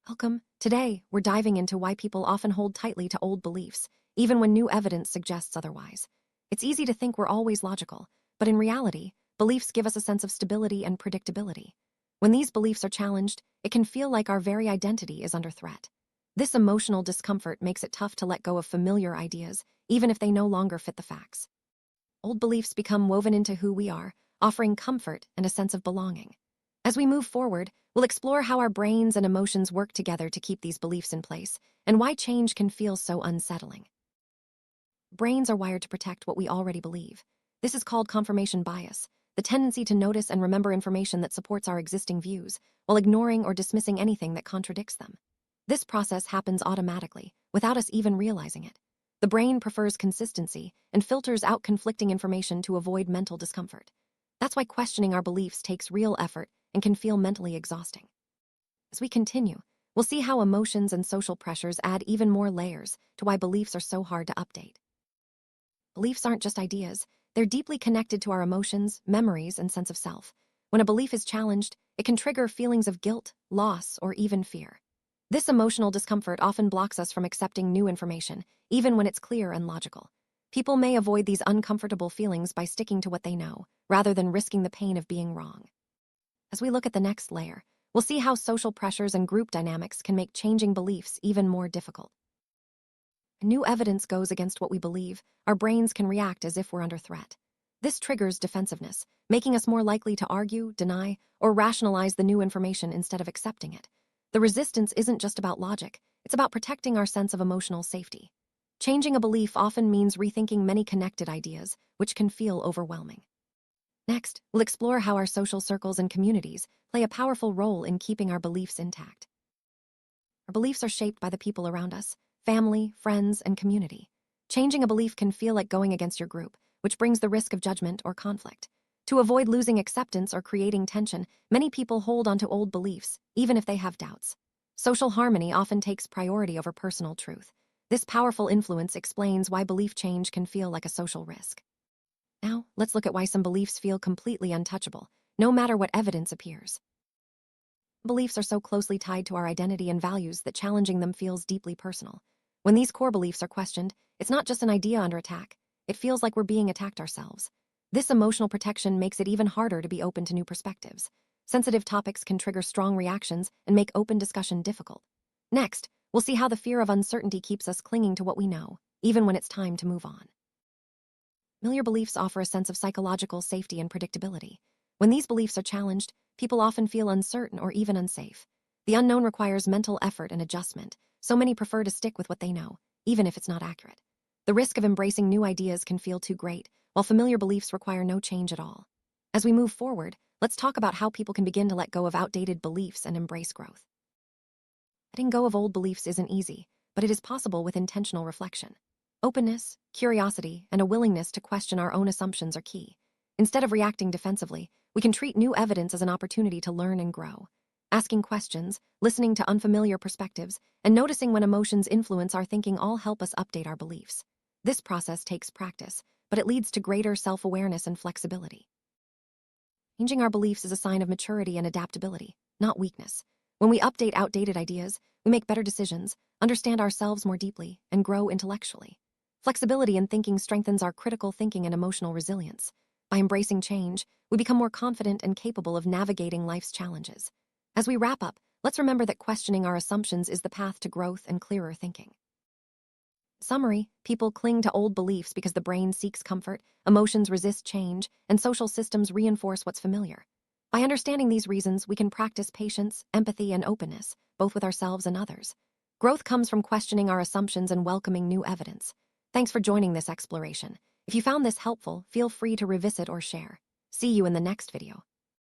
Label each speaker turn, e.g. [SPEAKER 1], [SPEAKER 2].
[SPEAKER 1] Welcome. Today, we're diving into why people often hold tightly to old beliefs, even when new evidence suggests otherwise. It's easy to think we're always logical, but in reality, beliefs give us a sense of stability and predictability. When these beliefs are challenged, it can feel like our very identity is under threat. This emotional discomfort makes it tough to let go of familiar ideas, even if they no longer fit the facts. Old beliefs become woven into who we are, offering comfort and a sense of belonging. As we move forward, we'll explore how our brains and emotions work together to keep these beliefs in place, and why change can feel so unsettling. Brains are wired to protect what we already believe. This is called confirmation bias, the tendency to notice and remember information that supports our existing views, while ignoring or dismissing anything that contradicts them. This process happens automatically, without us even realizing it. The brain prefers consistency and filters out conflicting information to avoid mental discomfort. That's why questioning our beliefs takes real effort and can feel mentally exhausting. As we continue, we'll see how emotions and social pressures add even more layers to why beliefs are so hard to update. Beliefs aren't just ideas, they're deeply connected to our emotions, memories, and sense of self. When a belief is challenged, it can trigger feelings of guilt, loss, or even fear. This emotional discomfort often blocks us from accepting new information, even when it's clear and logical. People may avoid these uncomfortable feelings by sticking to what they know, rather than risking the pain of being wrong. As we look at the next layer, we'll see how social pressures and group dynamics can make changing beliefs even more difficult. When new evidence goes against what we believe, our brains can react as if we're under threat. This triggers defensiveness, making us more likely to argue, deny, or rationalize the new information instead of accepting it. The resistance isn't just about logic, it's about protecting our sense of emotional safety. Changing a belief often means rethinking many connected ideas, which can feel overwhelming. Next, we'll explore how our social circles and communities play a powerful role in keeping our beliefs intact. Our beliefs are shaped by the people around us, family, friends, and community. Changing a belief can feel like going against your group, which brings the risk of judgment or conflict. To avoid losing acceptance or creating tension, many people hold onto old beliefs, even if they have doubts. Social harmony often takes priority over personal truth. This powerful influence explains why belief change can feel like a social risk. Now, let's look at why some beliefs feel completely untouchable, no matter what evidence appears. Beliefs are so closely tied to our identity and values that challenging them feels deeply personal. When these core beliefs are questioned, it's not just an idea under attack. It feels like we're being attacked ourselves. This emotional protection makes it even harder to be open to new perspectives. Sensitive topics can trigger strong reactions and make open discussion difficult. Next, we'll see how the fear of uncertainty keeps us clinging to what we know, even when it's time to move on. Familiar beliefs offer a sense of psychological safety and predictability. When these beliefs are challenged, people often feel uncertain or even unsafe. The unknown requires mental effort and adjustment, so many prefer to stick with what they know, even if it's not accurate. The risk of embracing new ideas can feel too great, while familiar beliefs require no change at all. As we move forward, let's talk about how people can begin to let go of outdated beliefs and embrace growth. Letting go of old beliefs isn't easy, but it is possible with intentional reflection. Openness, curiosity, and a willingness to question our own assumptions are key. Instead of reacting defensively, we can treat new evidence as an opportunity to learn and grow. Asking questions, listening to unfamiliar perspectives, and noticing when emotions influence our thinking all help us update our beliefs. This process takes practice, but it leads to greater self-awareness and flexibility. Changing our beliefs is a sign of maturity and adaptability, not weakness. When we update outdated ideas, we make better decisions, understand ourselves more deeply, and grow intellectually. Flexibility in thinking strengthens our critical thinking and emotional resilience. By embracing change, we become more confident and capable of navigating life's challenges. As we wrap up, let's remember that questioning our assumptions is the path to growth and clearer thinking. Summary: people cling to old beliefs because the brain seeks comfort, emotions resist change, and social systems reinforce what's familiar. By understanding these reasons, we can practice patience, empathy, and openness, both with ourselves and others. Growth comes from questioning our assumptions and welcoming new evidence. Thanks for joining this exploration. If you found this helpful, feel free to revisit or share. See you in the next video.